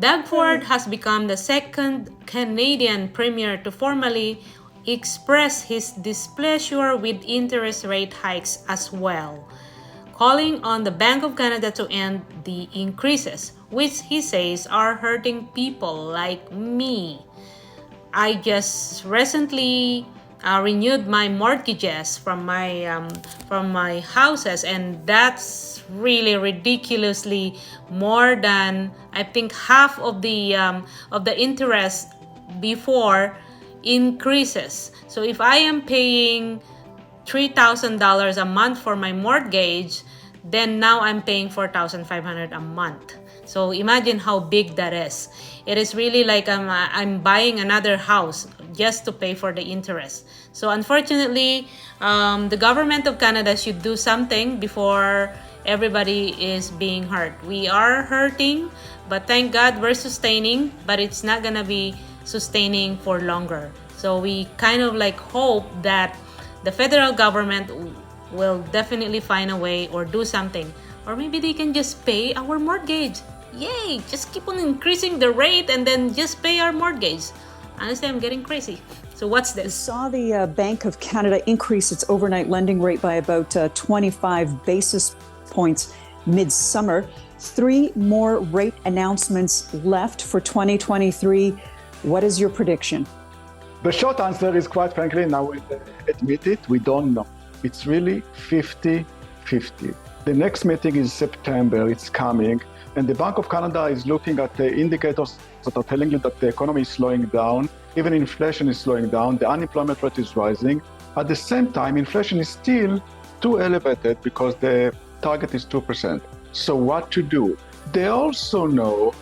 Doug Ford has become the second Canadian premier to formally express his displeasure with interest rate hikes as well, calling on the Bank of Canada to end the increases, which he says are hurting people like me. I just recently renewed my mortgages from my houses, and that's really ridiculously more than I think half of the interest before increases. So if I am paying $3,000 a month for my mortgage, then now I'm paying $4,500 a month. So imagine how big that is. It is really like I'm buying another house just to pay for the interest. So unfortunately, the government of Canada should do something before everybody is being hurt. We are hurting, but thank God we're sustaining, but it's not gonna be sustaining for longer. So we kind of like hope that the federal government will definitely find a way or do something. Or maybe they can just pay our mortgage. Yay! Just keep on increasing the rate and then just pay our mortgage. Honestly, I'm getting crazy. So what's this? We saw the Bank of Canada increase its overnight lending rate by about 25 basis points mid-summer. 3 more rate announcements left for 2023. What is your prediction? The short answer is, quite frankly, now we admit it, we don't know. It's really 50-50. The next meeting is September, it's coming, and the Bank of Canada is looking at the indicators that are telling you that the economy is slowing down, even inflation is slowing down, the unemployment rate is rising. At the same time, inflation is still too elevated because the target is 2%. So what to do? They also know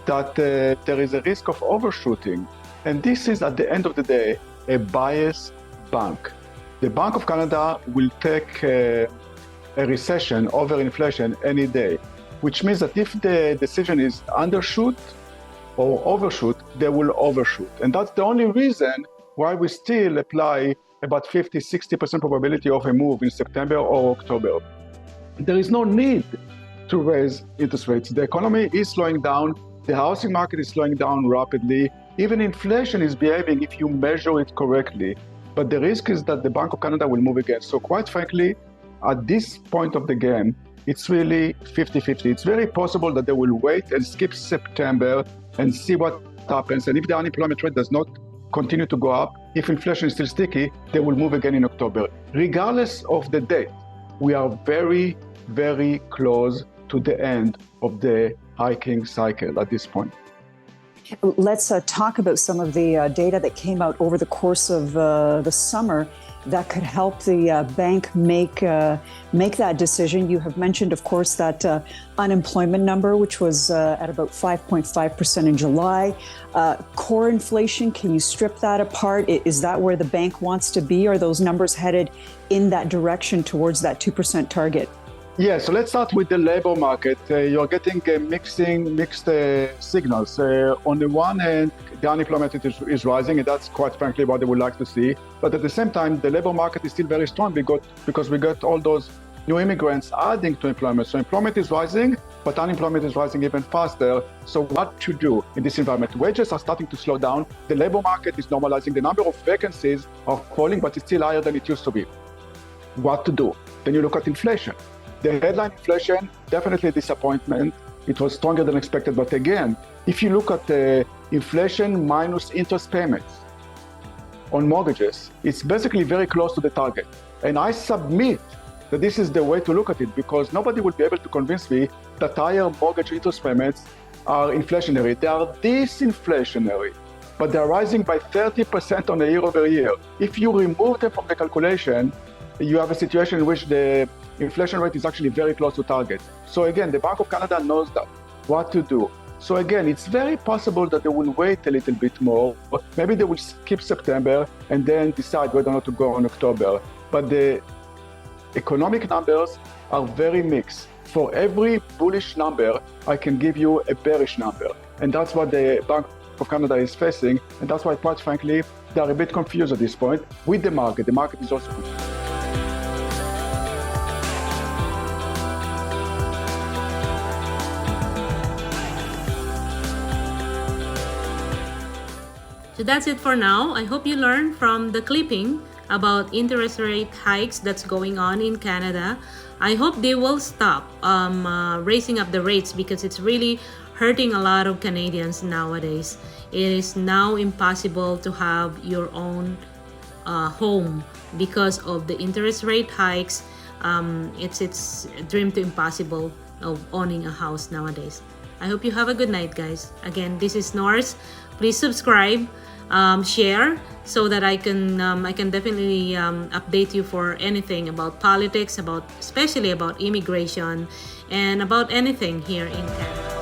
that there is a risk of overshooting. And this is, at the end of the day, a biased bank. The Bank of Canada will take a recession over inflation any day, which means that if the decision is undershoot or overshoot, they will overshoot. And that's the only reason why we still apply about 50-60% probability of a move in September or October. There is no need to raise interest rates. The economy is slowing down. The housing market is slowing down rapidly. Even inflation is behaving if you measure it correctly. But the risk is that the Bank of Canada will move again. So quite frankly, at this point of the game, it's really 50-50. It's very possible that they will wait and skip September and see what happens. And if the unemployment rate does not continue to go up, if inflation is still sticky, they will move again in October. Regardless of the date, we are very, very close to the end of the hiking cycle at this point. Let's talk about some of the data that came out over the course of the summer that could help the bank make that decision. You have mentioned, of course, that unemployment number, which was at about 5.5% in July. Core inflation, can you strip that apart? Is that where the bank wants to be? Are those numbers headed in that direction towards that 2% target? Yeah, so let's start with the labor market. You're getting mixed signals. On the one hand, the unemployment is rising, and that's quite frankly what they would like to see. But at the same time, the labor market is still very strong because we got all those new immigrants adding to employment. So employment is rising, but unemployment is rising even faster. So what to do in this environment? Wages are starting to slow down. The labor market is normalizing. The number of vacancies are falling, but it's still higher than it used to be. What to do? Then you look at inflation. The headline inflation, definitely a disappointment. It was stronger than expected. But again, if you look at the inflation minus interest payments on mortgages, it's basically very close to the target. And I submit that this is the way to look at it, because nobody will be able to convince me that higher mortgage interest payments are inflationary. They are disinflationary, but they're rising by 30% on a year-over-year. If you remove them from the calculation, you have a situation in which the inflation rate is actually very close to target. So again, the Bank of Canada knows that, what to do. So again, it's very possible that they will wait a little bit more. Maybe they will skip September and then decide whether or not to go on October. But the economic numbers are very mixed. For every bullish number, I can give you a bearish number. And that's what the Bank of Canada is facing. And that's why, quite frankly, they are a bit confused at this point with the market. The market is also confused. So that's it for now. I hope you learned from the clipping about interest rate hikes that's going on in Canada. I hope they will stop raising up the rates, because it's really hurting a lot of Canadians nowadays. It is now impossible to have your own home because of the interest rate hikes. It's dream to impossible of owning a house nowadays. I hope you have a good night, guys. Again, this is Norse. Please subscribe, share, so that I can definitely update you for anything about politics, especially about immigration, and about anything here in Canada.